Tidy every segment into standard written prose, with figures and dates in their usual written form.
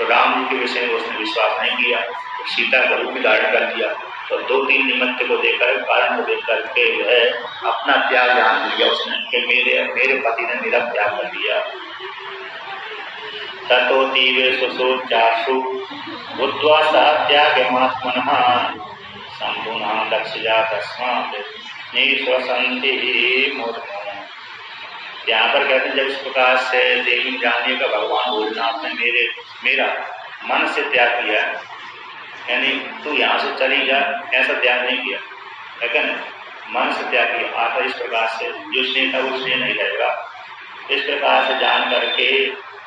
तो राम जी के विषय में उसने विश्वास नहीं किया, तो सीता का रूप धारण कर लिया। तो 2-3 निमित्त को देखकर, कारण को देख करके जो है अपना त्याग जान लिया उसने कि मेरे पति ने मेरा त्याग कर दिया। ततो तीव्र सुसोचासु भूत्वा सा त्यागमात्मनः संपूर्णा दक्षया तस्मात् निश्वसन्ति मूर्धन्यः। यहाँ पर कहते हैं जब इस प्रकार से देवी जानिए का भगवान भोलेनाथ ने मेरा मन से त्याग किया, यानी तू यहाँ से चली जा, ऐसा त्याग नहीं किया, लेकिन मन से त्याग किया। आता इस प्रकार से जो स्नेह था वो स्नेह नहीं रहेगा। इस प्रकार से जान करके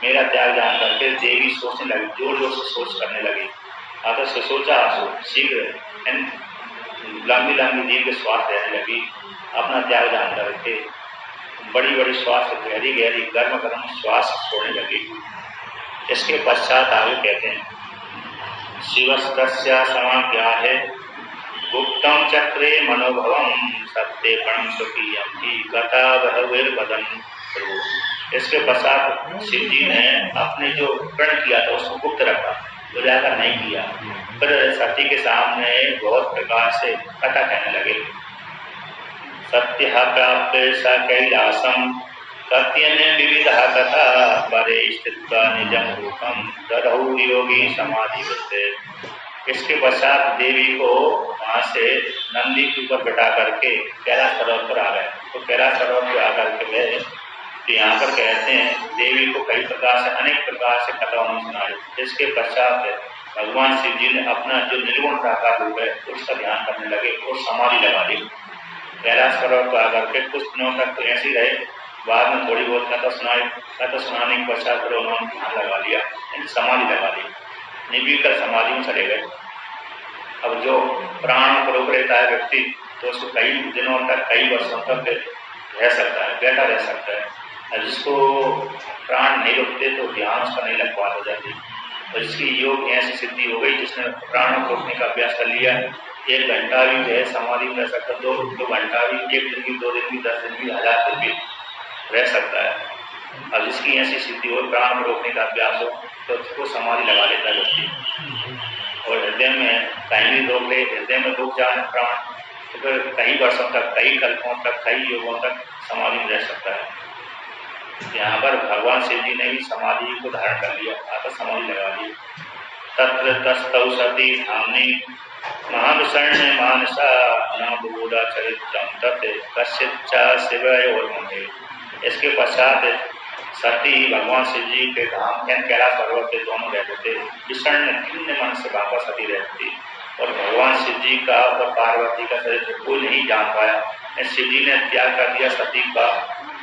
मेरा त्याग जान करके देवी सोचने लगी, जोर जोर से सोच करने लगी। आता से सोचा शीघ्र लंबी लंबी दीर्घ श्वास लेने लगी, अपना त्याग जान करके बड़ी बड़ी श्वास, गहरी गहरी गर्म गर्म श्वास छोड़ने लगी। इसके पश्चात आगे कहते हैं शिवस्तस्या समाज्ञा है गुप्तम चक्रे मनोभवम सत्य प्रणम स्वकीयम ही गता बहविर्वदन प्रभु। इसके पश्चात शिव जी ने अपने जो प्रण किया था उसको गुप्त रखा, उजागर नहीं किया। फिर सती के सामने बहुत प्रकार से कथा कहने लगे। सत्य प्राप्त स कैलासम सत्यने विविधा कथा परे स्थित्वा निजम रूपम ददौ योगी समाधि वृत्ते। इसके पश्चात देवी को वहां से नंदी के ऊपर बैठा करके कैलाश सरोवर पर आ गए। तो कैलाश सरोवर पर आकर के गए तो यहाँ पर कहते हैं देवी को कई प्रकार से अनेक प्रकार से कथा उन्होंने सुनाई। इसके पश्चात भगवान शिव जी ने अपना जो निर्गुण साकार रूप है उसका ध्यान करने लगे और समाधि लगा ली। कैलाश सरोवर पर आकर के कुछ दिनों तक तो ऐसे ही रहे, बाद में थोड़ी बहुत कथा सुनाई। कथा सुनाने के पश्चात फिर उन्होंने ध्यान लगा लिया, समाधि लगा ली, निर्विकल्प समाधि में चले गए। अब जो प्राण को रोक रहता है व्यक्ति तो उसको कई दिनों तक, कई वर्षों तक रह सकता है, बैठा रह सकता है। और जिसको प्राण नहीं रुकते तो ध्यान उसका नहीं लग पाता जाती। और इसकी योग ऐसी सिद्धि हो गई जिसने प्राण को रोकने का अभ्यास कर लिया, 1 घंटा भी जो है समाधि में रह सकता, 2 घंटा भी, 1 दिन भी, 2 दिन भी, 10 दिन भी, 1000 दिन भी रह सकता है। अब जिसकी ऐसी सिद्धि हो, प्राण को रोकने का अभ्यास हो, तो उसको समाधि लगा लेता है व्यक्ति। और हृदय में कहीं भी रोक ले, हृदय में रुक जाए प्राण, तो फिर कई वर्षों तक, कई कल्पों तक, कई युगों तक समाधि में रह सकता है। यहाँ पर भगवान शिव जी ने भी समाधि को धारण कर लिया, आता समाधि लगा ली। तत्र तस्तौ सती धामनी महाविषण्य मानसा न बुबुधा चरित्रम तत् कश्चिच्चा शिवयोर्मध्ये। इसके पश्चात सती भगवान शिव जी के धाम कैलाश पर्वत पे दोनों रहते थे। विषण्य खिन्न मन से बाबा सती रहती थी और भगवान शिव जी का और पार्वती का चरित्र कोई नहीं जान पाया। शिव जी ने त्याग कर दिया सती का,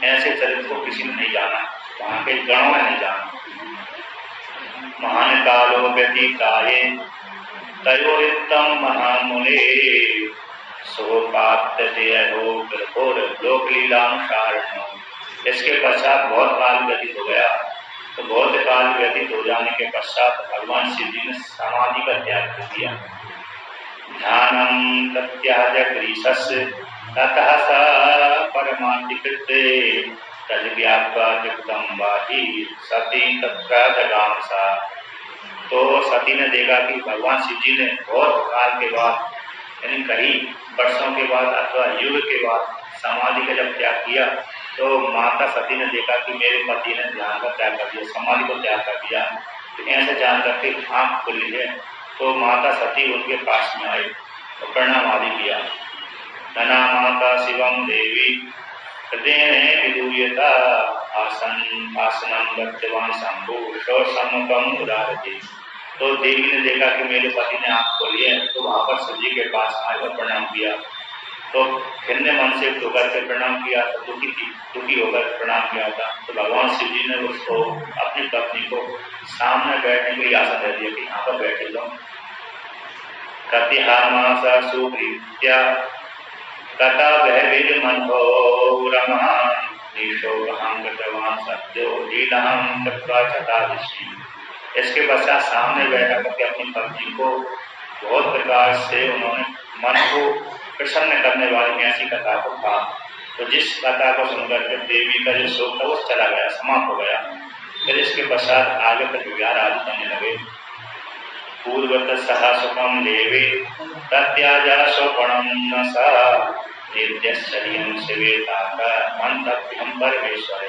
ऐसे चरित्र को किसी ने नहीं जाना, वहाँ के गणों ने नहीं जाना। महान कालो व्यतीताये तयोरित्तम महामुने सोपात्यहो घोर लोकलीलानुसारणो। इसके पश्चात बहुत काल व्यतीत हो गया। तो बहुत काल व्यतीत हो जाने के पश्चात भगवान शिव जी ने समाधि का त्याग कर दिया। ध्यानम तत्याज ग्रीसस्य ततः स परमाधिकृते तज्ज्ञात्वा जगदं वाही सती तत्र जगाम सा। तो सती ने देखा कि भगवान शिव जी ने बहुत काल के बाद, यानी कई वर्षों के बाद अथवा युग के बाद समाधि का जब त्याग किया, तो माता सती ने देखा कि मेरे पति ने ध्यान का त्याग कर दिया, समाधि को त्याग कर दिया। तो ऐसे जान करके आँख खुली है। तो माता सती उनके पास में आई और प्रणाम आदि किया। धना माता शिवम देवी हृदय विदूयता आसनम गत्यवान शंभु सम्मुखम उदारती। तो देवी ने देखा कि मेरे पति ने आँख खोली है, तो वहाँ पर शिव जी के पास आए और प्रणाम किया। तो खिन्न मन से होकर के प्रणाम किया, तो दुखी होकर प्रणाम किया था। तो भगवान शिव जी ने उसको, अपनी पत्नी को सामने बैठने के लिए आसन दे दिया कि यहाँ पर बैठे लो। कतिहामासा सुप्रीत्या तथा वह मन हो रमा निशोहम गतवान सत्यो लीलाम तत्वा चतादृष्टि। इसके पश्चात सामने बैठा करके अपनी पत्नी को बहुत प्रकार से उन्होंने मन को प्रसन्न करने वाली ऐसी कथा को कहा। तो जिस कथा को सुनकर के देवी का जो शोक था वो चला गया, समाप्त हो गया। फिर इसके पश्चात आगे तक विहार आदि करने लगे। पूर्वत सह सुखम लेवे तत्याजा स्वपणम न सा नित्यश्चर्यं सेवेता का मंतव्यम परमेश्वर।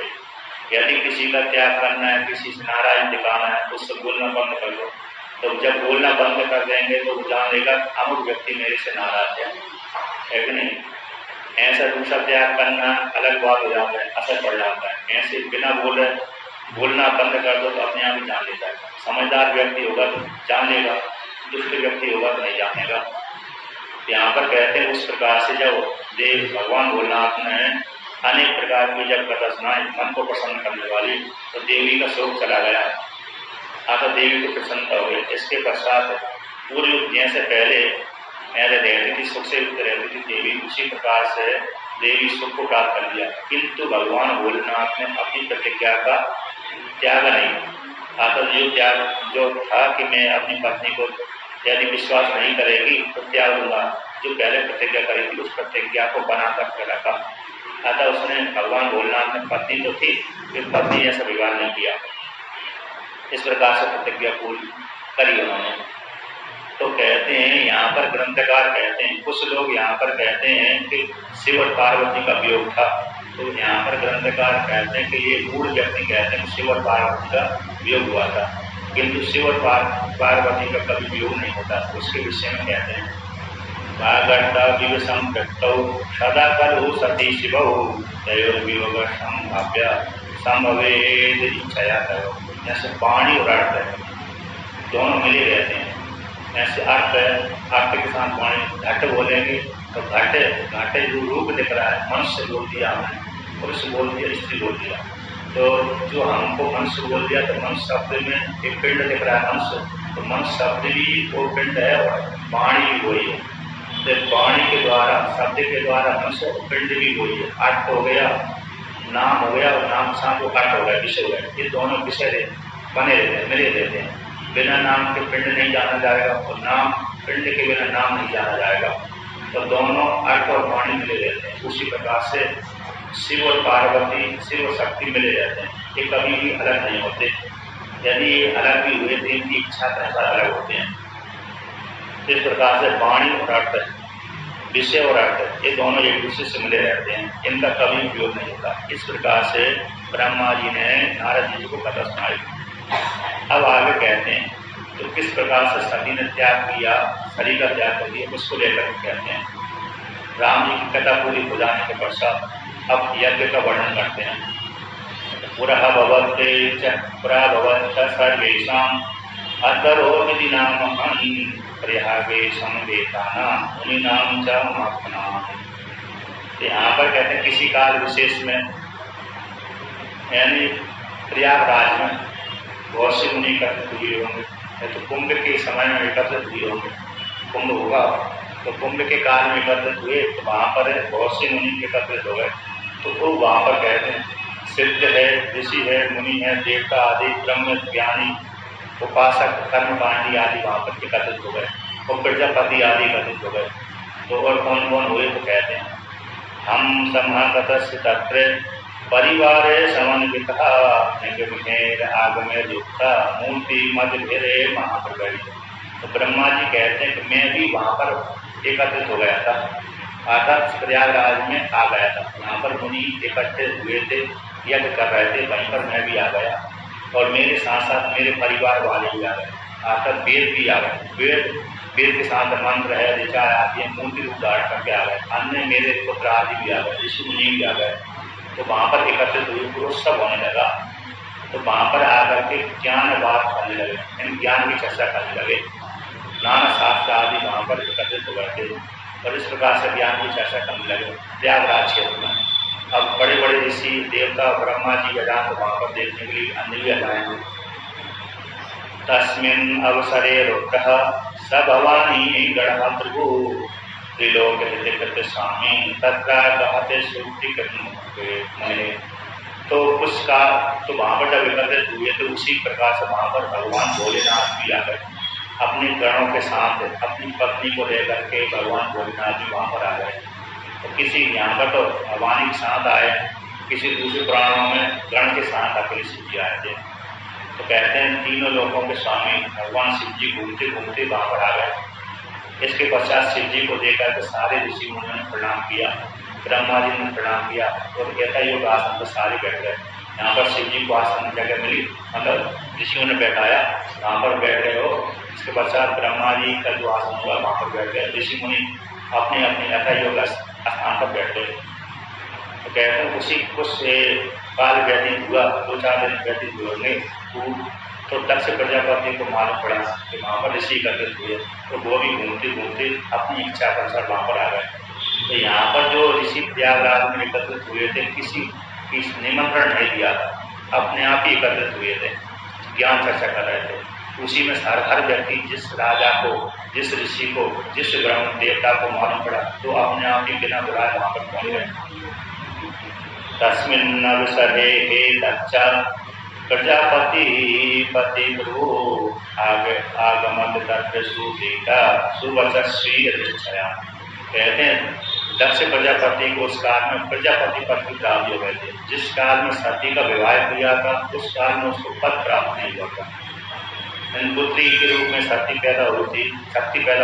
यदि किसी का त्याग करना है, किसी से नाराज दिखाना है, तो उससे बोलना बंद कर दो। तो जब बोलना बंद कर देंगे तो वो जान लेगा अमुक व्यक्ति मेरे से नाराज है कि नहीं। ऐसा दूसरा त्याग करना अलग बात हो जाता है, असर पड़ जाता है। ऐसे बिना बोले बोलना बंद कर दो तो अपने आप ही जान लेता है। समझदार व्यक्ति होगा तो जान लेगा, दुष्ट व्यक्ति होगा तो नहीं जानेगा। यहाँ पर कहते हैं उस प्रकार से जब देव भगवान भोलेनाथ ने अनेक प्रकार की जब कथा सुनाई मन को प्रसन्न करने वाली, तो देवी का शोक चला गया, अतः देवी को प्रसन्नता हो गई। इसके पश्चात पूर्व जैसे पहले रहती थी, सुख से युक्त रहती थी देवी, उसी प्रकार से देवी सुख को प्राप्त कर लिया। किंतु भगवान भोलेनाथ ने अपनी प्रतिज्ञा का त्याग नहीं। अतः जो त्याग जो था कि मैं अपनी पत्नी को यदि विश्वास नहीं करेगी तो त्याग दूंगा, जो पहले प्रतिज्ञा करी थी उस प्रतिज्ञा को बना कर रखा। अतः उसने भगवान भोलेनाथ ने पत्नी तो थी, फिर पत्नी ऐसा विवाह नहीं किया। इस प्रकार से प्रतिज्ञा पूरी करी उन्होंने। तो कहते हैं यहाँ पर ग्रंथकार कहते हैं, कुछ लोग यहाँ पर कहते हैं कि शिव और पार्वती का वियोग था। तो यहाँ पर ग्रंथकार कहते हैं कि ये मूल व्यक्ति कहते हैं शिव और पार्वती का वियोग हुआ था, किंतु शिव और पार्वती का कभी वियोग नहीं होता। उसके विषय में कहते हैं भागर्ता विवशं प्रक्तौ सदा कलु सती शिवौ तयोर्वियोग संभाव्य संभवेद इच्छया करो। जैसे पानी और अर्थ दोनों मिले रहते हैं, ऐसे अर्थ के साथ पानी घट बोलेंगे तो घटे जो रूप दिख रहा है, मनुष्य बोल दिया हमने, पुरुष बोल दिया, स्त्री बोल दिया। तो जो हमको मनुष्य बोल दिया तो मनुष्य शब्द में एक पिंड दिख रहा है मनुष्य, तो मनुष्य शब्द भी वो पिंड है और वाणी भी वही है। तो वाणी के द्वारा शब्द के द्वारा मनुष्य पिंड भी वही है। अर्थ हो गया, नाम हो गया और नाम साथ वो अर्थ हो गया, विषय हो गया। ये दोनों विषय बने रहते हैं, मिले रहते हैं। बिना नाम के पिंड नहीं जाना जाएगा और नाम पिंड के बिना नाम नहीं जाना जाएगा। तो दोनों अर्थ और वाणी मिले रहते हैं। उसी प्रकार से शिव और पार्वती, शिव और शक्ति मिले रहते हैं, ये कभी भी अलग नहीं होते। यदि ये अलग भी हुए तो इनकी इच्छा के अनुसार अलग होते हैं। इस प्रकार से वाणी और अर्थ, विषय और अर्थ, ये दोनों एक दूसरे से मिले रहते हैं, इनका कभी उपयोग नहीं होता। इस प्रकार से ब्रह्मा जी ने नारद जी को कथा सुनाई। अब आगे कहते हैं तो किस प्रकार से सती ने त्याग किया, शरीर का त्याग कर दिया, उसको लेकर कहते हैं। राम जी की कथा पूरी हो जाने के पश्चात अब यज्ञ का वर्णन करते हैं। पुरः भवते च पुरा भवत् सर्वेषाम् अतरोऽपि नामहं प्रयागे संवेदानां मुनीनां च महात्मनां। यहाँ पर कहते हैं किसी काल विशेष में, यानी प्रयागराज में बहुत से मुनि एकत्रित हुए होंगे, तो कुंभ के समय में एकत्रित हुए होंगे। कुंभ होगा तो कुंभ के काल में एकत्रित हुए, तो वहाँ पर बहुत से मुनि एकत्रित हो गए। तो वो वहाँ पर कहते हैं सिद्ध है, ऋषि है, मुनि है, देवता आदि, ब्रह्म ज्ञानी, उपासक, कर्मकांडी आदि वहाँ पर एकत्रित हो गए और प्रजापति आदि एकत्रित हो गए। तो और कौन कौन हुए तो कहते हैं हम समागतस्य तत्र परिवारे समन्वितः निगमेर आगमेर युक्ता मूर्ति मध्यभेरे महाप्रगति। तो ब्रह्मा जी कहते हैं कि मैं भी वहाँ पर एकत्रित हो गया था, अर्थात प्रयागराज में आ गया था। यहाँ पर मुनि एकत्रित हुए थे, यज्ञ कर रहे थे, वहीं पर मैं भी आ गया और मेरे साथ साथ मेरे परिवार वाले भी आ गए, अर्थात वेद भी आ गए। वेद के साथ मंत्र है, ऋचा आदि मूर्ति रूप धारण करके आ गए। अन्य मेरे पुत्र आदि भी आ गए, ऋषि मुनि भी आ गए। तो वहाँ पर एकत्रित हुए पुरुष सब होने लगा। तो वहाँ पर आकर के ज्ञान बात करने लगे, इन ज्ञान की चर्चा करने लगे। नाना शास्त्र आदि वहाँ पर एकत्रित हो गए थे और इस प्रकार से ज्ञान की चर्चा करने लगे प्रयागराज क्षेत्र में। अब बड़े बड़े ऋषि देवता ब्रह्मा जी वेदांत वहाँ पर देखने के लिए अन्य भी आए। तस्मिन् अवसरे रुद्रः स भवानी गणः प्रभु त्रिलोक हितकृत स्वामी तत्र कहते श्रुति करने। तो उसका तो वहाँ पर जब एकत्रित हुए तो उसी प्रकार से वहाँ पर भगवान भोलेनाथ भी आ गए अपने गणों के साथ, अपनी पत्नी को लेकर के भगवान भोलेनाथ भी वहाँ पर आ गए। तो किसी यहाँ पर तो भगवान के साथ आए, किसी दूसरे पुराणों में गण के साथ अकेले शिव जी आए थे। तो कहते हैं तीनों लोगों के स्वामी भगवान शिव जी घूमते घूमते वहां पर आ गए। इसके पश्चात शिव जी को देखकर के सारे ऋषि मुनियों ने प्रणाम किया, ब्रह्मा जी ने प्रणाम किया और कहता है योग आसन पर सारे बैठ गए। यहाँ पर शिव जी को आसन जगह मिली, मतलब ऋषियों ने बैठाया, वहाँ पर बैठ गए हो। इसके पश्चात ब्रह्मा जी का जो आसन हुआ वहाँ पर बैठ गए, ऋषि मुनि अपने अपने यथा योग स्थान पर बैठ गए। तो कहते हैं उसी कुछ काल व्यतीत हुआ, 2-4 दिन व्यतीत होंगे, तो दक्ष प्रजापति को मालूम पड़ा कि वहाँ पर ऋषि एकत्रित हुए, तो वो भी घूमते घूमते अपनी इच्छा के अनुसार वहाँ पर आ गए। तो यहाँ पर जो ऋषि प्रयागराज में एकत्रित हुए थे, किसी निमंत्रण नहीं दिया था, अपने आप ही एकत्रित हुए थे, ज्ञान चर्चा कर रहे थे। उसी में हर व्यक्ति जिस राजा को, जिस ऋषि को, जिस ब्रह्म देवता को मालूम पड़ा तो अपने आप ही बिना बुलाए वहाँ पर पहुँच गए। तस्मिन् अवसरे हे दक्ष प्रजापति पति गुरु आगमत तत्र सुगीता सुवचस्वी अधिष्ठया। कहते हैं दक्ष प्रजापति को उस काल में प्रजापति पद की प्राप्ति हो गए थे। जिस काल में सती का विवाह किया था उस काल में उसको पद प्राप्त नहीं हुआ था। पुत्री के रूप में शक्ति पैदा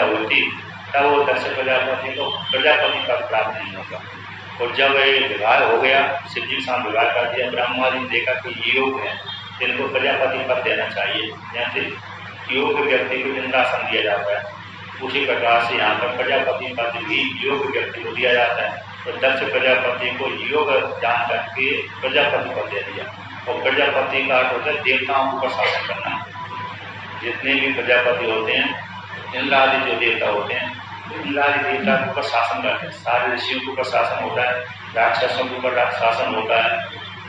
होती तब वो दक्ष प्रजापति को प्रजापति पद प्राप्त नहीं होगा। और जब ये विवाह हो गया, शिव जी के साथ विवाह कर दिया, ब्रह्मा जी ने देखा कि योग है, जिनको प्रजापति पद देना चाहिए, जैसे योग व्यक्ति को इंद्रासन दिया जाता है, उसी प्रकार से यहाँ पर प्रजापति पद भी योग व्यक्ति को दिया जाता है। तो दक्ष प्रजापति को योग जान करके प्रजापति पद दे दिया। और प्रजापति का अर्थ होता है देवताओं को शासन करना। जितने भी प्रजापति होते हैं, इंद्र आदि जो देवता होते हैं, इंद्रादि देवता के ऊपर शासन करते हैं। सारे ऋषियों के ऊपर शासन होता है, राक्षसों के ऊपर शासन होता है,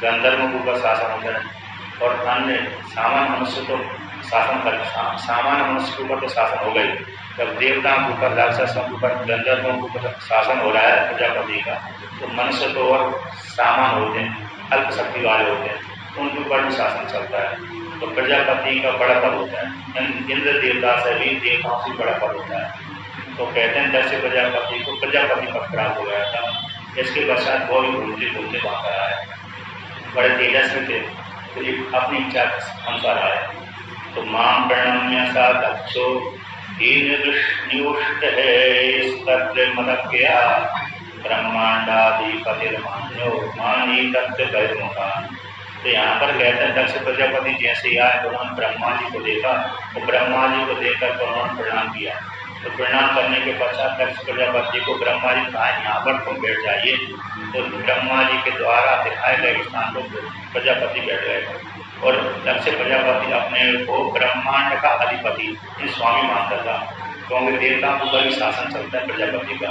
गंधर्वों के ऊपर शासन होता है, और अन्य सामान्य मनुष्य को शासन कर, सामान्य मनुष्य के ऊपर तो शासन हो गई। जब देवताओं के ऊपर, राक्षसों के ऊपर, गंधर्वों के ऊपर शासन हो रहा है प्रजापति का, तो मनुष्य तो और सामान्य होते हैं, अल्प शक्ति वाले होते हैं, उनके ऊपर भी शासन चलता है। तो प्रजापति का बड़ा पद होता है, इंद्र देवता से भी देवताओं से बड़ा पद होता है। तो कहते हैं दक्ष प्रजापति को प्रजापति पद प्राप्त हो गया था। इसके पश्चात वो भी घूमते घूमते वहाँ पर आए, बड़े तेजस्वी थे, तो अपनी इच्छा अनुसार आए। तो मां प्रणम्य सा दक्षो नियुष्ट है मदज्ञया ब्रह्मांडाधिपतिर्मान्यो मानी तत्व बहिर्मुखा। तो यहाँ पर कहते हैं दक्ष प्रजापति जैसे आए तो उन्होंने ब्रह्मा जी को देखा, तो ब्रह्मा जी को देखकर तो उन्होंने प्रणाम किया। तो प्रणाम करने के पश्चात दक्ष प्रजापति को ब्रह्मा जी कहा यहाँ पर तुम बैठ जाइए। तो ब्रह्मा जी के द्वारा दिखाए गए स्थान पर प्रजापति बैठ गए। और दक्ष प्रजापति अपने को ब्रह्मांड का अधिपति स्वामी मानता था, क्योंकि देवताओं के ऊपर भी शासन चलता है प्रजापति का।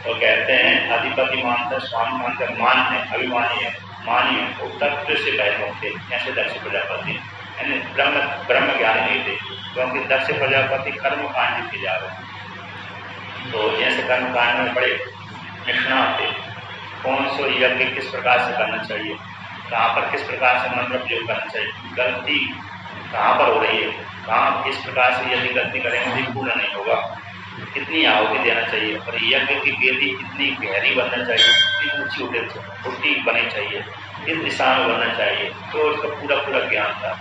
तो कहते हैं अधिपति मानता, स्वामी मानता, मान्य, अभिमानी है, मानिए, वो तत्व से बहिर्मुख थे। ऐसे दक्ष प्रजापति यानी ब्रह्म ज्ञानी नहीं थे, क्योंकि दक्ष प्रजापति कर्म कांड किए जा रहे हैं। तो जैसे कर्म कांड में बड़े निष्णात थे, कौन से यज्ञ किस प्रकार से करना चाहिए, कहाँ पर किस प्रकार से मंत्र प्रयोग करना चाहिए, गलती कहाँ पर हो रही है, कहाँ किस प्रकार से यदि गलती करेंगे तो पूर्ण नहीं होगा, कितनी आहुति देना चाहिए, और यज्ञ की वेदी कितनी गहरी बनना चाहिए, कितनी ऊंची बननी चाहिए, किस दिशा में बनना चाहिए, तो उसका पूरा ज्ञान था।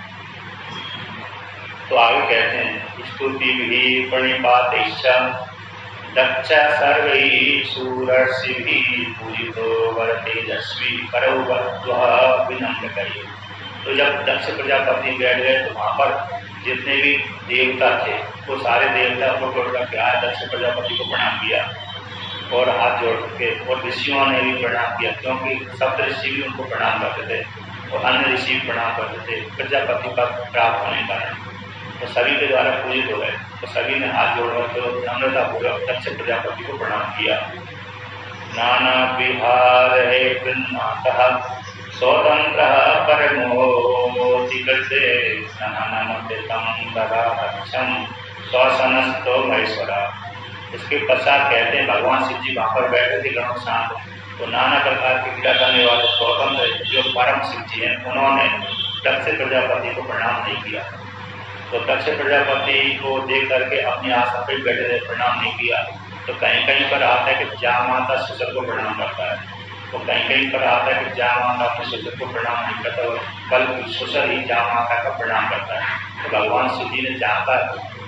तो आगे कहते हैं स्तुति भी प्रणिपात इच्छा दक्ष सर्वैः शूरर्षिभिः पूजितो वरतेजस्वी करो विनम्र करिए। तो जब दक्ष प्रजापति बैठ गए तो वहाँ पर जितने भी देवता थे वो सारे देवता को छोड़ करके आए, दक्ष प्रजापति को प्रणाम किया और हाथ जोड़ के, और ऋषियों ने भी प्रणाम किया, क्योंकि सप्त ऋषि भी उनको प्रणाम करते थे और अन्य ऋषि भी प्रणाम करते थे प्रजापति का प्राप्त होने का। तो सभी के द्वारा पूजित हो गए, तो सभी ने हाथ जोड़कर तो नम्रता पूर्वक दक्ष प्रजापति को प्रणाम किया। नाना विहार है वृन्नातः स्वतंत्र परमोति कृते नमस्तेतं तदाक्षम स्वसनस्तो महेश्वरा। इसके पश्चात कहते हैं भगवान शिव जी वहाँ पर बैठे थे गणों शांत, तो नाना प्रकार की क्रिया करने वाले स्वतंत्र जो परम शिव जी हैं उन्होंने दक्ष प्रजापति को प्रणाम नहीं किया। तो दक्ष प्रजापति को देख करके अपनी आसन पर बैठे थे, प्रणाम नहीं किया। तो कहीं कहीं पर आता है कि जहाँ माता शिशर को प्रणाम करता है, तो कहीं कहीं पर आता है कि जा माता अपने ससुर को प्रणाम नहीं करता, बल्कि ससुर ही जा माता का प्रणाम करता है। तो भगवान शिव जी ने जहाँ पर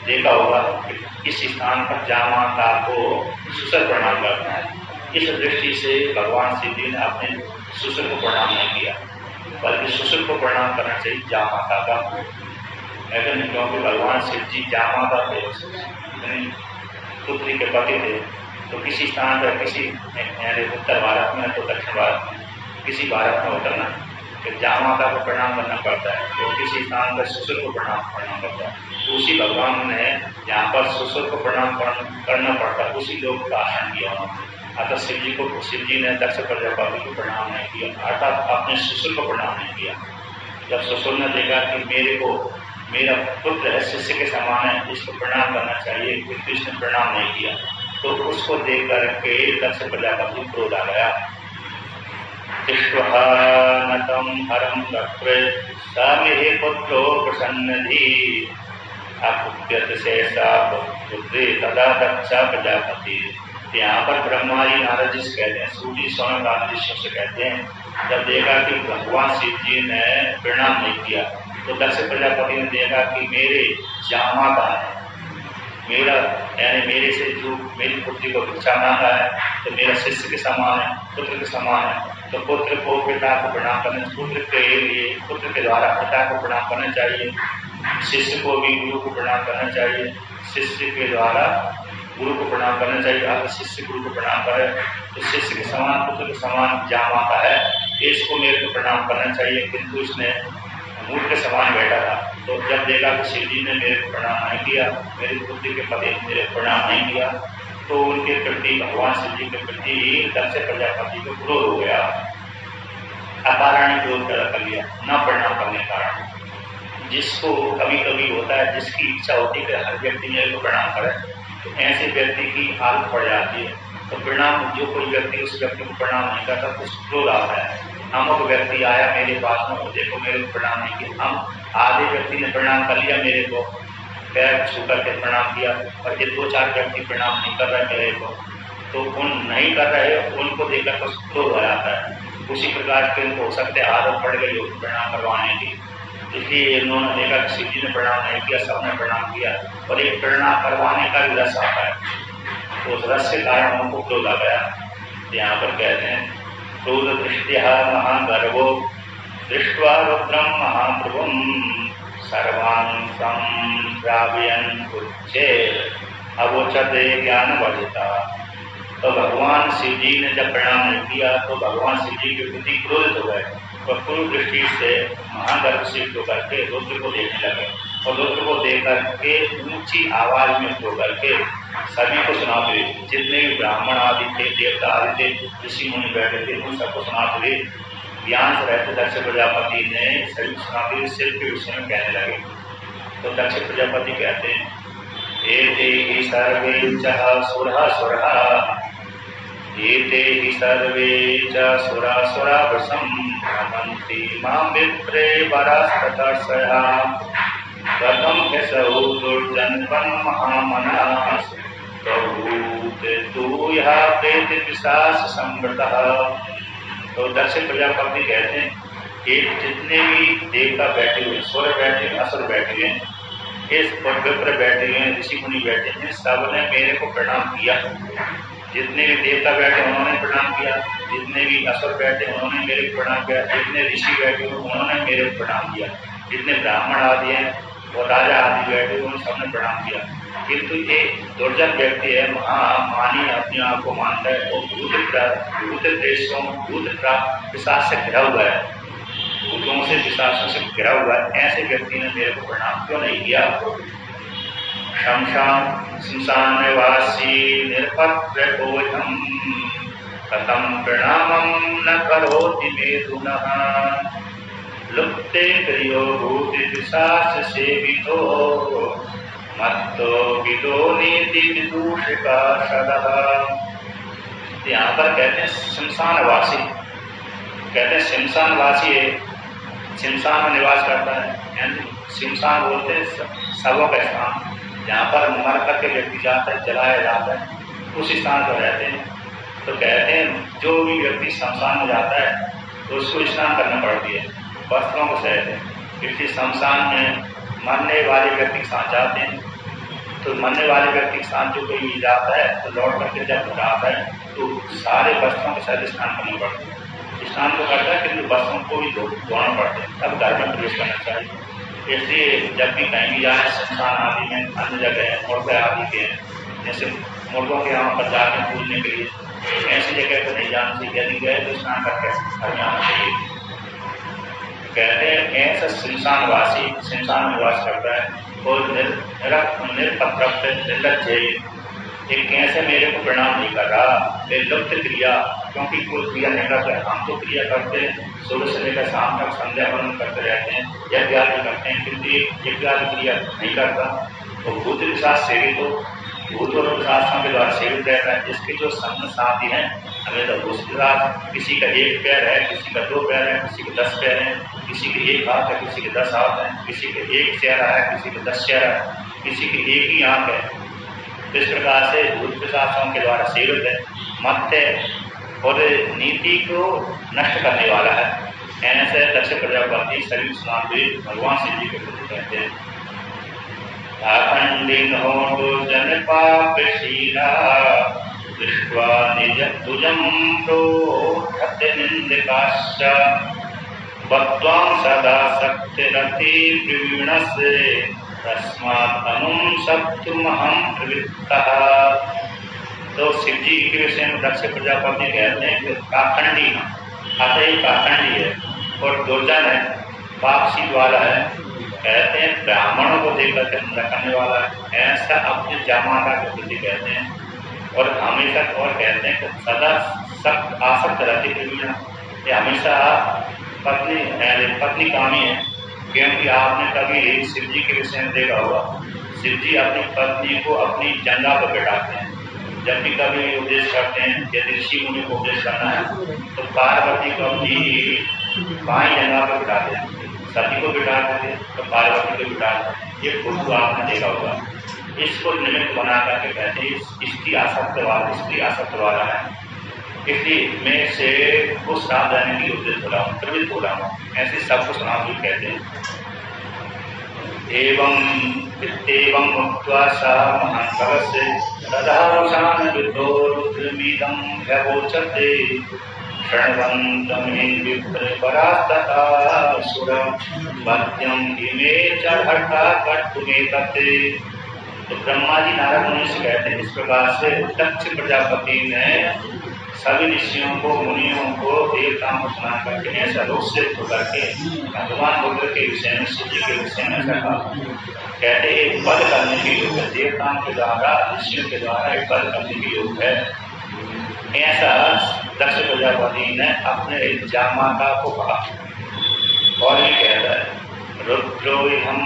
देखा होगा कि इस स्थान पर जा माता को ससुर प्रणाम करता है, इस दृष्टि से भगवान शिव जी ने अपने ससुर को प्रणाम नहीं किया, बल्कि ससुर को प्रणाम करना चाहिए जा माता का। लेकिन क्योंकि भगवान शिव जी जा माता थे, पुत्री के पति थे, तो किसी स्थान पर किसी उत्तर भारत में तो दक्षिण भारत में, किसी भारत में होता ना कि जहाँ माता को प्रणाम करना पड़ता है, तो किसी स्थान पर ससुर को प्रणाम करता है। तो उसी भगवान ने जहाँ पर ससुर को प्रणाम करना पड़ता है उसी लोग का आसन किया उन्होंने। अर्थात शिव जी ने दक्ष प्रजापति को प्रणाम नहीं किया, अर्थात अपने ससुर को प्रणाम नहीं किया। जब ससुर ने देखा कि मेरा पुत्र है, शिष्य के समान है, इसको प्रणाम करना चाहिए, किंतु इसने प्रणाम नहीं किया, तो उसको देख करके दक्ष प्रजापति क्रोध आ गया। नतम हरम वक्र समेह पुत्रो प्रसन्नधि अकुप्यत शेषा पुत्रे तदा दक्ष प्रजापति। यहाँ पर ब्रह्मा जी नारद जी से कहते हैं, सूर्य सोनक आदि ऋषियों से कहते हैं, जब देखा कि भगवान शिव जी ने प्रणाम नहीं किया, तो दक्ष प्रजापति ने देखा कि मेरे जामाता है, मेरा यानी मेरे से जो मेरी पुत्री को भिक्षा मांगा है, तो मेरा शिष्य के समान है, पुत्र के समान है, तो पुत्र को पिता को प्रणाम करना, पुत्र के द्वारा पिता को प्रणाम करना चाहिए, शिष्य को भी गुरु को प्रणाम करना चाहिए, शिष्य के द्वारा गुरु को प्रणाम करना चाहिए। अगर शिष्य गुरु को प्रणाम करे तो शिष्य के समान पुत्र के समान जामाता है, इसको मेरे को प्रणाम करना चाहिए, किंतु इसने मूर्ख के समान बैठा था। तो जब देखा कि शिव जी ने मेरे को प्रणाम नहीं किया, मेरी पुत्री के पति मेरे को प्रणाम नहीं किया, तो उनके प्रति भगवान शिव जी के प्रति दक्ष प्रजापति को क्रोध हो गया, अकारण क्रोध कर लिया, न प्रणाम करने के कारण। जिसको कभी कभी होता है, जिसकी इच्छा होती है कि हर व्यक्ति मेरे को प्रणाम करे, तो ऐसे व्यक्ति की हालत पड़ जाती है। तो प्रणाम जो कोई व्यक्ति उस व्यक्ति को प्रणाम नहीं करता तो क्रोध आता है। अमुक व्यक्ति आया मेरे पास में, देखो मेरे को प्रणाम नहीं किया, हम आधे व्यक्ति ने प्रणाम कर लिया मेरे को, पैर छू करके प्रणाम किया, और ये 2-4 व्यक्ति प्रणाम नहीं कर रहे मेरे को, तो उन नहीं कर रहे उनको देखकर तो क्रोध आ जाता है। उसी प्रकार के उनको हो सकते आदत पड़ गई होगी प्रणाम करवाने की, इसलिए इन्होंने देखा कि शिव जी ने प्रणाम नहीं किया, सबने प्रणाम किया, और एक प्रणाम करवाने का भी रस आता है, तो उस रस के कारण उनको क्रोध आ गया। यहाँ पर कहते हैं क्रोध दृष्टिया महागर्वो दृष्ट्वा रुद्रम महाप्रभुम सर्वान् संप्रावयन् उच्चैः अवोचते ज्ञानवर्धिता। तो भगवान शिव जी ने जब प्रणाम नहीं किया तो भगवान शिव जी के प्रति क्रोधित हो गए, और पूर्व दृष्टि से महागर्भ से होकर के रुद्र को देखने लगे, और रुद्र को देख करके ऊंची आवाज में हो करके सभी को सुनाते हुए, जितने भी ब्राह्मण आदि थे, देवता आदि थे, ऋषि मुनि बैठे थे, उन सबको सुनाते हुए ज्ञान से रहते दक्ष प्रजापति ने सभी सुनाते हुए सिर के विषय में कहने लगे। तो दक्ष प्रजापति कहते हैं, एते ही सर्वे च सुरः एते हि सर्वे च सुरासुरा वशं भ्रमन्ति मां विप्रे वरास्ततर्षया कथं ह्यसौ दुर्जन्मन् महामनास् प्रभूत तु यः प्रेतपिशाच संवृतः। तो दक्ष प्रजापति कहते हैं, ये जितने भी देवता बैठे हुए, सुर बैठे हुए, असुर बैठे हुए, इस विप्र बैठे हुए, ऋषि मुनि बैठे हैं, सबने मेरे को प्रणाम किया। जितने भी देवता बैठे उन्होंने प्रणाम किया, जितने भी असुर बैठे उन्होंने मेरे को प्रणाम किया, जितने ऋषि बैठे उन्होंने मेरे को प्रणाम किया, जितने ब्राह्मण आदि हैं और राजा आदि बैठे उन सबने प्रणाम किया। किंतु ये दुर्जन व्यक्ति है, महामानी अपने आप को मानता है, और भूत देशों भूत पिशाच से घिरा हुआ है, भूतों से पिशाचों से घिरा हुआ है, ऐसे व्यक्ति ने मेरे को प्रणाम क्यों नहीं किया। श्मशानवासी निरपत्रभोजं कथं प्रणामं न करोति मेधुनः लुप्तेन्द्रियो भूतिपिशाच सेवितो मत्तो विदो नीति विदूषिका सदः। यहाँ पर कहते हैं श्मशानवासी, कहते हैं श्मशानवासी है, श्मशान में निवास करता है, यानी श्मशान बोलते हैं शवों का स्थान, जहाँ पर मर करके व्यक्ति जाता है, जलाया जाता है, उस स्थान पर रहते हैं। तो कहते हैं जो भी व्यक्ति शमशान में जाता है तो उसको स्नान करना पड़ती है वस्त्रों के सहित। इसलिए शमशान में मरने वाले व्यक्ति के साथ जाते हैं, तो मरने वाले व्यक्ति के साथ जो कोई मिल जाता है तो लौट करके जब जाता है तो सारे वस्त्रों के साथ स्नान करना पड़ता है। स्नान तो करता है किंतु वस्त्रों को भी धोना पड़ता है, तब घर में प्रवेश करना चाहिए। इसलिए जब भी कहीं भी जाए शमशान आदि में, अन्य जगह मुर्गे आदि के, जैसे मुर्गों के यहाँ पर जाकर पूजने के लिए, ऐसी जगह पर नहीं जाना चाहिए। यदि गए तो स्नान करके घर में आना चाहिए। कहते हैं ऐसा शमशानवासी शमशान में वास करता है और निरपत्रक निर्लज्ज, एक कैसे मेरे को प्रणाम नहीं कर रहा, निर्लुप्त क्रिया, क्योंकि कोई क्रिया नहीं करता है। हम तो क्रिया करते हैं, सुबह से लेकर शाम तक संध्या वंदन करते रहते हैं, यज्ञ आदि करते हैं, किंतु यज्ञ आदि क्रिया नहीं करता। तो भूत के साथ सेवित हो, भूत और शास्त्रों के द्वारा सेवित रहता है। जिसके जो संग साथी हैं हमें तो उसके साथ, किसी का एक पैर है, किसी का 2 पैर है, किसी के 10 पैर है, किसी के 1 हाथ है, किसी के 10 हाथ है, किसी के 1 चेहरा है, किसी के 10 चेहरा है, किसी के 1 ही आंख है। इस प्रकार से भूत शास्त्रों के द्वारा सेवित है, मत है और नीति को नष्ट करने वाला है। ऐसे दक्ष प्रजापति सभी समाधि भगवान शिव जी के प्रति कहते हैं। अखंडिन हो जन पापशीला दृष्ट्वा निज तुजं प्रोद्धते निंदिकाश्च बत्वां सदा शक्तिरति प्रवीणस्य तस्मात् अनुं सप्तुमहं प्रवृत्तः। तो शिव जी के विषय में दक्ष प्रजापति कहते हैं कि पाखंडी अतः पाखंडी है और दुर्जन है, पापशील वाला है। कहते हैं ब्राह्मणों को देखकर के निंदा करने वाला है, ऐसा अपने जामाता के प्रति कहते हैं। और हमेशा और कहते हैं कि सदा सख्त आसक्त रहती प्रवीण, ये हमेशा पत्नी कामी है। क्योंकि आपने कभी शिव जी के विषय में देखा होगा, शिव जी अपनी पत्नी को अपनी जंगा पर बैठाते हैं। जब भी कभी उपदेश करते हैं, यदि ऋषि मुनि को उपदेश करना है तो पार्वती को अपनी बाई जंगा पर बैठाते हैं, सती को बिठाते थे तो पार्वती को बिठाते हैं। ये फोटो आपने देखा होगा। इसको निमित्त बना करके कहते हैं स्त्री आसक्त वाला है। इसलिए मैं से को श्राप देने की उपदेश हो रहा हूँ, प्रवृत्त हो रहा हूँ, ऐसे सबको श्राप भी कहते हैं। एवं मुक्त्वा सा महाकलस्य तदारुषान् विद्धो रुद्रमिदं व्यवोचते शृण्वन्तम् विप्रपरास्तथासुरं मध्यम इमे च हठा कर्तुमेतते। तो ब्रह्मा जी नारद मुनि से कहते हैं, इस प्रकार से दक्ष प्रजापति ने सभी ऋषियों को, मुनियों को, देवताओं को सुना करके ऐसा रोग से होकर के भगवान रुद्र के विषय में, शिव जी के विषय में कहा। कहते एक बल करने के योग है, देवताओं के द्वारा, ऋषियों के द्वारा एक बल करने के योग है। ऐसा दक्ष प्रजापति ने अपने जामाता को कहा। और ये कहता है रुद्रो हम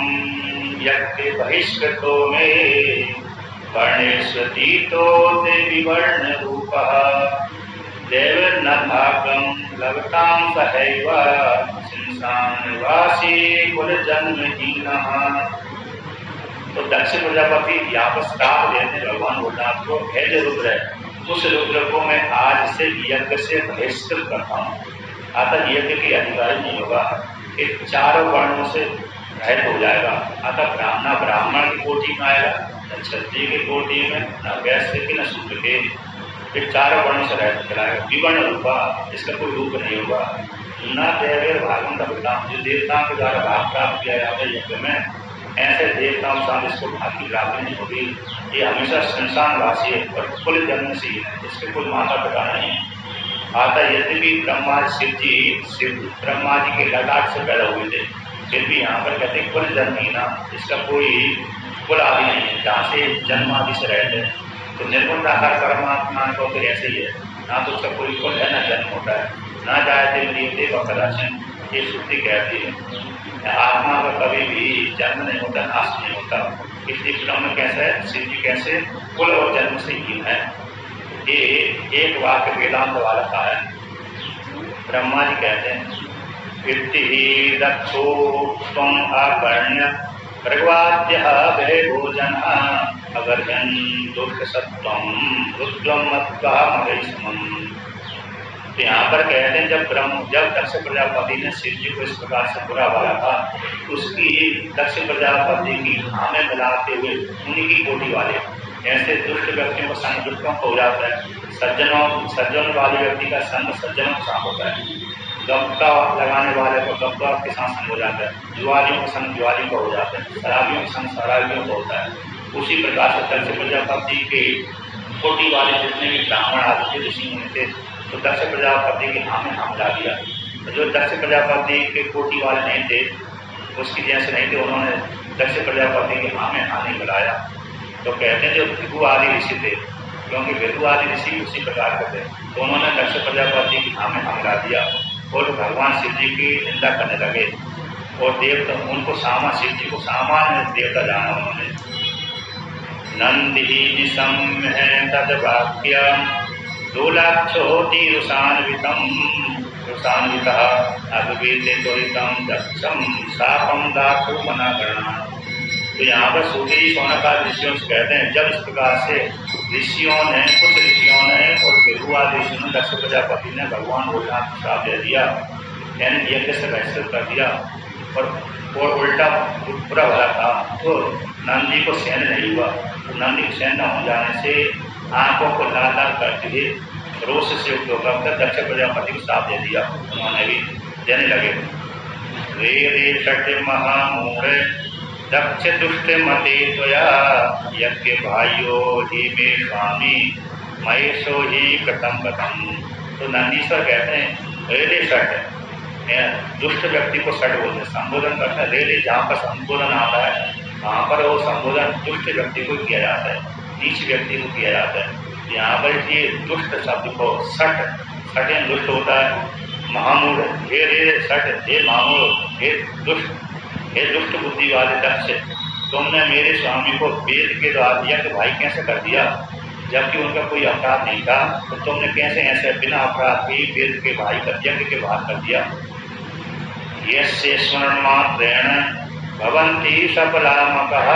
यज्ञ बहिष्कृतो में वर्णेष्वतीतो देवी वर्ण रूपः देव न भागम लवतां सहैव शमशानवासी कुल जन्महीनः। तो दक्ष प्रजापति यहाँ पर श्राप देते हैं भगवान भोलेनाथ को, है जो रुद्र है उस रुद्र को मैं आज से यज्ञ से बहिष्कृत करता हूँ। अतः यज्ञ के अधिकारी नहीं होगा, ये चारों वर्णों से रहित हो जाएगा। अतः ब्राह्मण की कोटि में आएगा, न क्षत्रिय की कोटि में, न वैश्य की, न शूद्र के, ये चारों वर्णों से रहित कराएगा। विवर्ण रूपा, इसका कोई रूप नहीं होगा। न देवेर भागम लभता, जो देवताओं के द्वारा भाग प्राप्त किया जाता है यज्ञ में, ऐसे देवताओं के साथ इसको भाग की प्राप्ति नहीं होगी। ये हमेशा शमशानवासी है और कुल जन्म से ही है, इसके कोई माता पिता नहीं है। आता यद्यपि ब्रह्मा ब्रह्मा जी के ललाट से पैदा हुए थे, फिर भी यहाँ पर कहते कुल जन्म ही ना, इसका कोई कुल आदि नहीं है, जहाँ से जन्म आदि से रहते हैं। तो निर्गुण आकार परमात्मा को फिर ऐसे ही है, ना तो उसका कोई कुल है, ना जन्म होता है, ना जायते मृत्यु व कदाचन, ये श्रुति कहती है। आत्मा का कभी भी जन्म नहीं होता, नाश नहीं होता। इसलिए ब्रह्म कैसे है, शिव जी कैसे कुल और जन्म से ही है। ये एक वाक्य वेदांत वाला का है। ब्रह्मा जी कहते हैं वित्ति दक्षो त्वं आकर्ण्य भृगवाद्यः वे भोजनः अगर्जन् दुष्ट सत्वं रुद्रं मत्वा महेशमम्। तो यहाँ पर कहते हैं जब दक्ष प्रजापति ने शिव जी को इस प्रकार से बुरा बोला था, उसकी दक्ष प्रजापति की हमें मिलाते हुए उन्हीं की कोटि वाले ऐसे दुष्ट व्यक्तियों का संग दुष्टों को हो जाता है, सज्जन वाले व्यक्ति का संग सज्जनों के साथ होता है, गप्पा लगाने वाले को गप्पा के साथ संग हो जाता है, जुआलियों का संग जुआलियों का हो जाता है, शराबियों का संग शराबियों का होता है। उसी प्रकार से दक्ष प्रजापति के कोटि वाले जितने भी ब्राह्मण आदि ऋषि मुनि थे, तो दक्ष प्रजापति के हाँ में हाँ मिला दिया। तो जो दक्ष प्रजापति के कोटि वाले नहीं थे, उसकी जैसे नहीं थे, उन्होंने दक्ष प्रजापति के हाँ में हाँ नहीं मिलाया। तो कहते हैं जो भृगु आदि ऋषि थे, क्योंकि भृगु आदि ऋषि उसी प्रकार के थे, तो उन्होंने दक्ष प्रजापति के हाँ में हाँ मिला दिया और भगवान शिव जी की निंदा करने लगे। और देवता उनको शिव जी को सामान्य देवता जाना उन्होंने। नंदी निसम्य तद्वाक्यम् दोलाक्षोति रुषान्वितः अद्वैते त्वरितं दक्षं शापं दातुं मना करना। तो यहाँ पर सूर्य जी सोनाकाल ऋषियों से कहते हैं, जब इस प्रकार से कुछ ऋषियों ने और भृगुआदि ऋषियों ने दक्ष प्रजापति ने भगवान भोलेनाथ को श्राप दे दिया, यानी यज्ञ से बहिष्कृत कर दिया और उल्टा बुरा भला था, तो नंदी को सहन नहीं हुआ। तो नंदी को सहन न हो जाने से आंखों को लाल लाल करते हुए रोष से युक्त होकर दक्ष प्रजापति को श्राप दे दिया। उन्होंने भी देने लगे। रे षट महामूढ़ दक्ष दुष्ट मते त्वया यज्ञ भाइयो ही मे स्वामी महेशो ही कथम कथम। तो नंदीश्वर कहते हैं रे षट, दुष्ट व्यक्ति को षट बोलते हैं, संबोधन करते हैं। रे जहाँ पर संबोधन आता है वहाँ पर वो संबोधन दुष्ट व्यक्ति को किया जाता है, नीच व्यक्ति को किया जाता है। यहाँ पर ये दुष्ट शब्द को षट दुष्ट होता है। महामूढ़ हे रे षट, हे महामूढ़, हे दुष्ट बुद्धि वाले दक्ष, तुमने मेरे स्वामी को वेद के द्वारा यज्ञ भाई कैसे कर दिया, जबकि उनका कोई अपराध नहीं था। तो तुमने कैसे ऐसे बिना अपराध भी वेद के भाई कर यज्ञ के बाहर कर दिया। यस्य स्मरण मात्रेण भवन्ति सफलामकः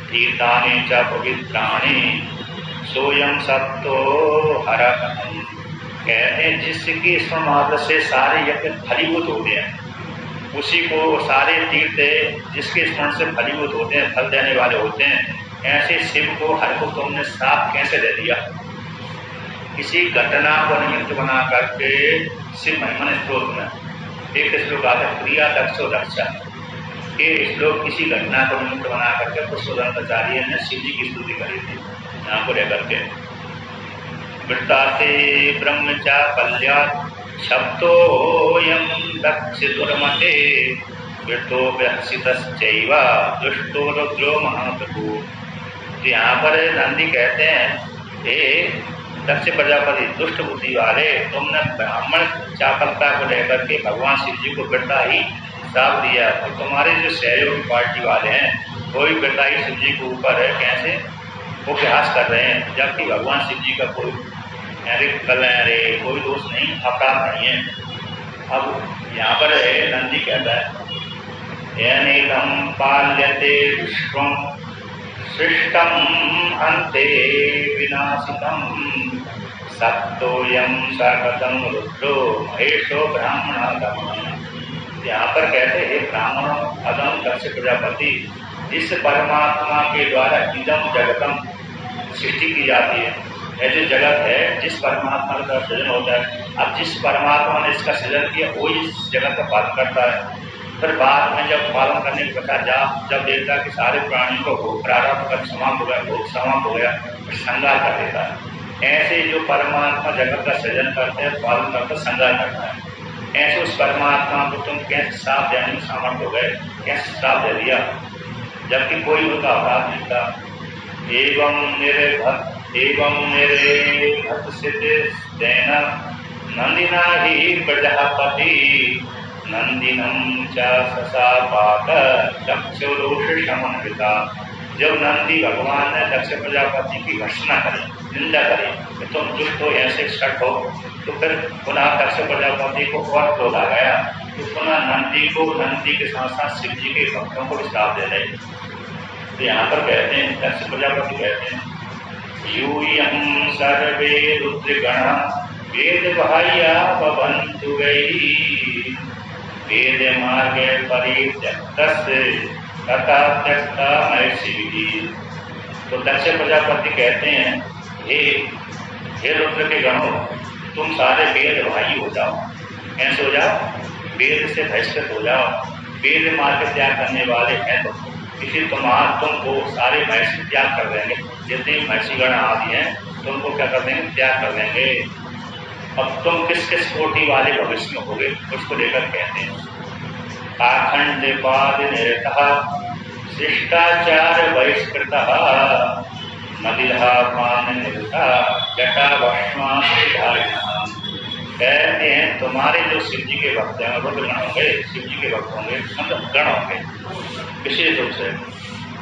तीर्थानि च पवित्राणि सोयम सत्तो हरकम्। कहते हैं जिसकी स्मरण मात्र से सारे यज्ञ फलीभूत होते हैं, उसी को सारे तीर्थ जिसके स्मरण से फलीभूत होते हैं, फल देने वाले होते हैं, ऐसे शिव को हर को तुमने साफ कैसे दे दिया। किसी घटना को निमित्त बना करके शिव महिमा श्लोक में एक श्लोक आता है, प्रिया दक्षो दक्षा, ये श्लोक किसी घटना को निमित्त बना करके पुष्पदंताचार्य ने शिव जी की स्तुति करी थी। यहाँ को लेकर के वृत्ताते ब्रह्मचापल्यात् शब्दोऽयं दक्ष दुर्मते वृत्तोऽभ्यसितश्चैव दुष्टो रुद्रो महाप्रभु। तो यहाँ पर नंदी कहते हैं, हे दक्ष प्रजापति दुष्ट बुद्धि वाले, तुमने ब्राह्मण चापलता को लेकर के भगवान शिव जी को वृत्ता ही श्राप दिया। और तुम्हारे जो सहयोगी पार्टी वाले हैं वो भी वृत्ता ही शिव जी के ऊपर है, कैसे वो प्रयास कर रहे हैं, जबकि भगवान शिव जी का कोई कोई दोष नहीं, अपराध नहीं है। अब यहाँ पर नंदी कहता है, एनेकं पाल्यते विश्वं सृष्टं अन्ते विनाशितं सत्तोऽयं सकतं रुद्रो महेशो ब्राह्मणागमः। यहाँ पर कहते हैं, ब्राह्मण अगम दक्ष प्रजापति, जिस परमात्मा के द्वारा इदम जगतम सृष्टि की जाती है, जो जगत है जिस परमात्मा का सृजन होता है, अब जिस परमात्मा ने इसका सृजन किया वो इस जगत का पालन करता है। फिर बाद में जब पालन करने के पश्चात जब देखता कि सारे प्राणियों को प्रारंभ कर समाप्त हो गया, भोग समाप्त हो गया, फिर संगार कर देता है। ऐसे जो परमात्मा जगत का सृजन करते हैं, पालन करते, संगार करता है, ऐसे उस परमात्मा को तुम कैसे श्राप देने में समर्थ हो गए, कैसे श्राप दे दिया, जबकि कोई उनका अपराध नहीं था। एवं निर्भत सिद्धेन नंदिना ही प्रजापति नंदिनं च सशापात दक्षोरोष समन्विता। जब नंदी भगवान ने दक्ष प्रजापति की घोषणा करी, निंदा करी कि तुम दुष्ट हो, ऐसे षट हो, तो फिर पुनः दक्ष प्रजापति को और क्रोध आ गया, तो पुनः नंदी के साथ साथ शिव जी के भक्तों को श्राप दे रहे। तो यहाँ पर कहते हैं, दक्ष प्रजापति कहते हैं, यूयं सर्वे रुद्रगणा वेद भाइया बबंतु गई वेद मार्गे परित्यक्तस्य तथा त्यक्ता महर्षि। तो दक्ष प्रजापति कहते हैं, हे रुद्र के गणों, तुम सारे वेद भाई हो जाओ, ऐसे हो जाओ, वेद से बहिष्कृत हो जाओ, वेद मार्ग त्याग करने वाले हैं तो किसी तुमको सारे महर्षि त्याग कर देंगे, जितने महर्षिगण आदि हैं तुमको क्या कर देंगे, त्याग कर देंगे। अब तुम किस किस कोटि वाले भविष्य में होगे उसको लेकर कहते हैं, आखंड पाद निरतः शिष्टाचार बहिष्कृतः मदिरा पान निरता जटा भस्माधारिणः। कहते हैं तुम्हारे जो शिव जी के भक्त हैं, रुद्र गण होंगे, शिव जी के भक्त होंगे, मतलब गण होंगे विशेष रूप से,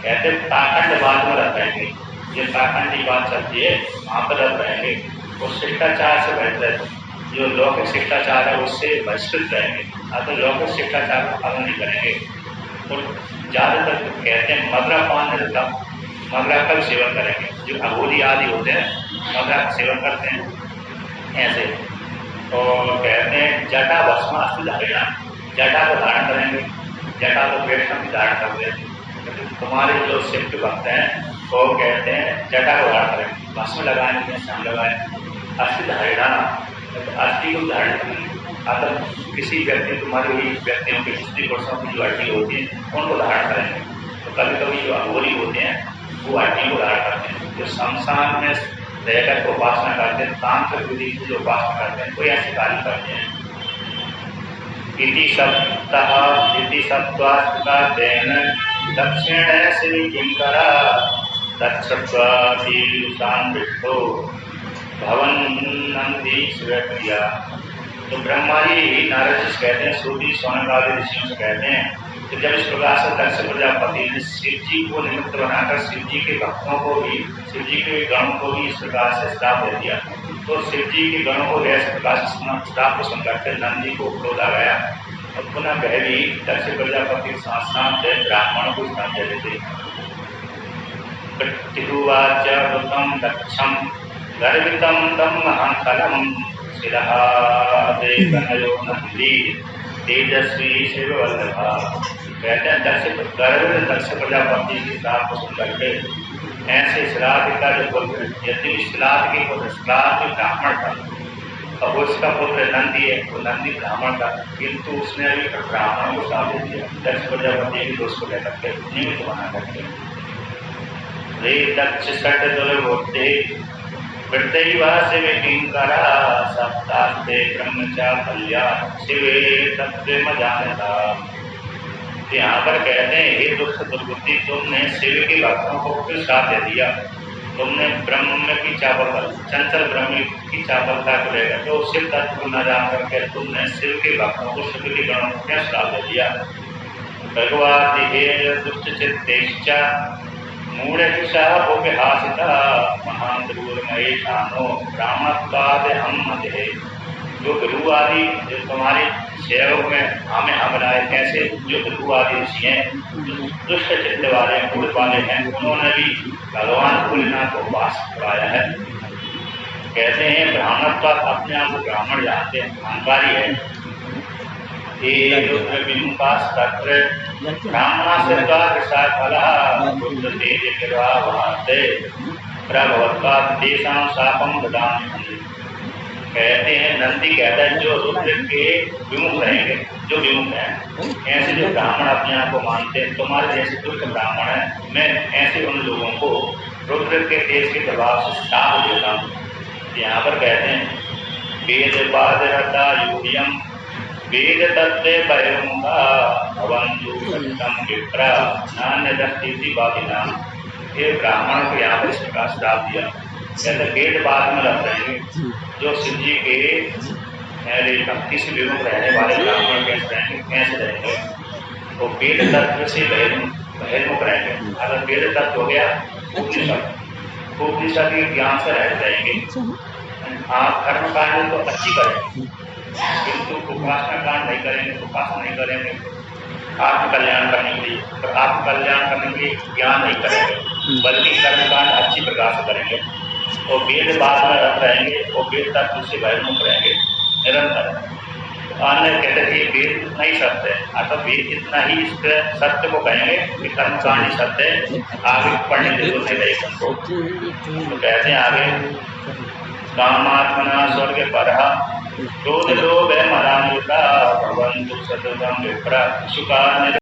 कहते पाखंड बात में रह रहेंगे, ये पाखंड की बात चलती है वहाँ पर रह रहेंगे, और शिष्टाचार से बेहतर जो लौकिक शिष्टाचार है उससे बहिष्कृत रहेंगे, तो लौकिक शिष्टाचार का पालन नहीं करेंगे। और ज़्यादातर कहते हैं मदरा पान निरता, मदरा का भी सेवन करेंगे, जो अघोरी आदि होते हैं मदरा का सेवन करते हैं ऐसे। और कहते हैं जटा भस्म अस्थि धारणा, जटा को धारण करेंगे, जटा को वैष्णव भी धारण करते हैं। तुम्हारे जो शिव के भक्त हैं वो कहते हैं जटा को धारण करेंगे, भस्म लगाएंगे, शाम लगाए, अस्थि धारणा, अस्थि को धारण करेंगे। अगर किसी व्यक्ति, तुम्हारे व्यक्तियों की स्त्री पुरुषों की जो हड्डी होती है उनको धारण करेंगे। तो कभी कभी जो अघोरी होते हैं वो हड्डी को धारण करते हैं, जो शमशान में रहकर उपासना करते हैं, तांत्रिक विधि से जो उपासना करते हैं, कोई ऐसे कार्य करते हैं। इति सप्तः इति सत्वास्तादेन दक्षिण श्री किंकरा दक्षत्वादीशान विष्णु भवन नंदी श्रेया। तो ब्रह्मा जी नारद जी कहते हैं, सूर्य सोनक आदि ऋषियों से कहते हैं कि जब इस प्रकार से दक्ष प्रजापति ने शिव जी को निमित्त बनाकर शिव जी के भक्तों को भी, शिव जी के गणों को भी इस प्रकार से श्राप दे दिया, तो शिव जी के गणों को इस प्रकार से श्राप को सुनकर के नंद जी को क्रोध आ गया, और पुनः वह भी दक्ष प्रजापति के साथ साथ ब्राह्मणों को श्राप दे देते। तिरुवाच वृतम दक्षम गर्वितम तम महाफलम नंदी तेजस्वी शिव वल्लभा। कहते हैं दक्ष प्रजापति के श्राप को सुन करके ऐसे श्राद्ध का जो पुत्र, यदि श्राद्ध के पुत्र, श्राद्ध ब्राह्मण था, अब उसका पुत्र नंदी है, वो नंदी ब्राह्मण था, किंतु उसने अभी ब्राह्मण को श्राप दे दिया दक्ष प्रजापति के दोष को लेकर के, निमित्त बना करके। रे दक्ष सट दुर्बुद्धे शिव किंकरा सप्तास्ते ब्रह्मचार्या शिवे तत्व जानता। यहाँ पर कहते हैं, हे दुष्ट दुर्बुद्धि, तुमने शिव के भक्तों को क्यों श्राप दे दिया? तुमने ब्रह्म की चापलता, चंचल ब्रह्म की चापलता को लेकर जो शिव तत्व को न जान करके तुमने शिव के भक्तों को, शिव के गणों को क्या श्राप दे दिया? भगवान हे दुष्ट चित्तेश्चा मूढ़ा भोग्यहासिता महान महेशानो ब्राह्मणत्वाद हम मते। जो गुरु आदि जो तुम्हारे सेवक में हमें हमलाए, ऐसे जो गुरु आदि ऋषि हैं, दुष्ट चित्त वाले, मूढ़ वाले हैं, उन्होंने भी भगवान भोलेनाथ को वास कराया है। कहते हैं ब्राह्मणत्वाद, अपने आप को ब्राह्मण जानते हैं, अहंकारी है। ब्राह्मणा कहते हैं, नंदी कहता है जो रुद्र के विमुख रहेंगे, जो विमुख हैं, ऐसे जो ब्राह्मण अपने आप को मानते हैं, तुम्हारे जैसे दुष्ट ब्राह्मण है, मैं ऐसे उन लोगों को रुद्र के तेज के प्रभाव से श्राप देता हूँ। यहाँ पर कहते हैं वेद पादरता यूयम वेद तत्व बहिर्मुखा भवन्तु सत्यम विप्रा नान्य दस्ती बाधिना। ये ब्राह्मण को यहाँ पर इस प्रकार श्राप दिया, कहते वेद बाद में रह रहेंगे, जो शिव जी के भक्ति से विमुख रहने वाले ब्राह्मण कैसे रहेंगे, तो वेद तत्व से बहिर्मुख रहेंगे। अगर वेद तत्व हो गया उपनिषद के ज्ञान से रह जाएंगे। आप कर्म कांड तो अच्छी करें, किंतु उपासना कांड नहीं करेंगे, उपासना नहीं करेंगे, आत्मकल्याण करने के लिए, आत्मकल्याण करने के लिए ज्ञान नहीं करेंगे, बल्कि कर्म कांड अच्छी प्रकार से करेंगे, वो वेद बाद में रहेंगे, वो वेद तक उससे बहिर्मुख रहेंगे निरंतर। अन्य कहते हैं ये वेद नहीं सत्य है, अतः वेद इतना ही इस सत्य को कहेंगे कि कर्म कांड सत्य है, आगे पढ़ने के लिए उनको तो कहते हैं आगे कामात्मना स्वर्ग परहा क्रोध लोभ मदान्विता भवन्तु सततं विप्रा सुखा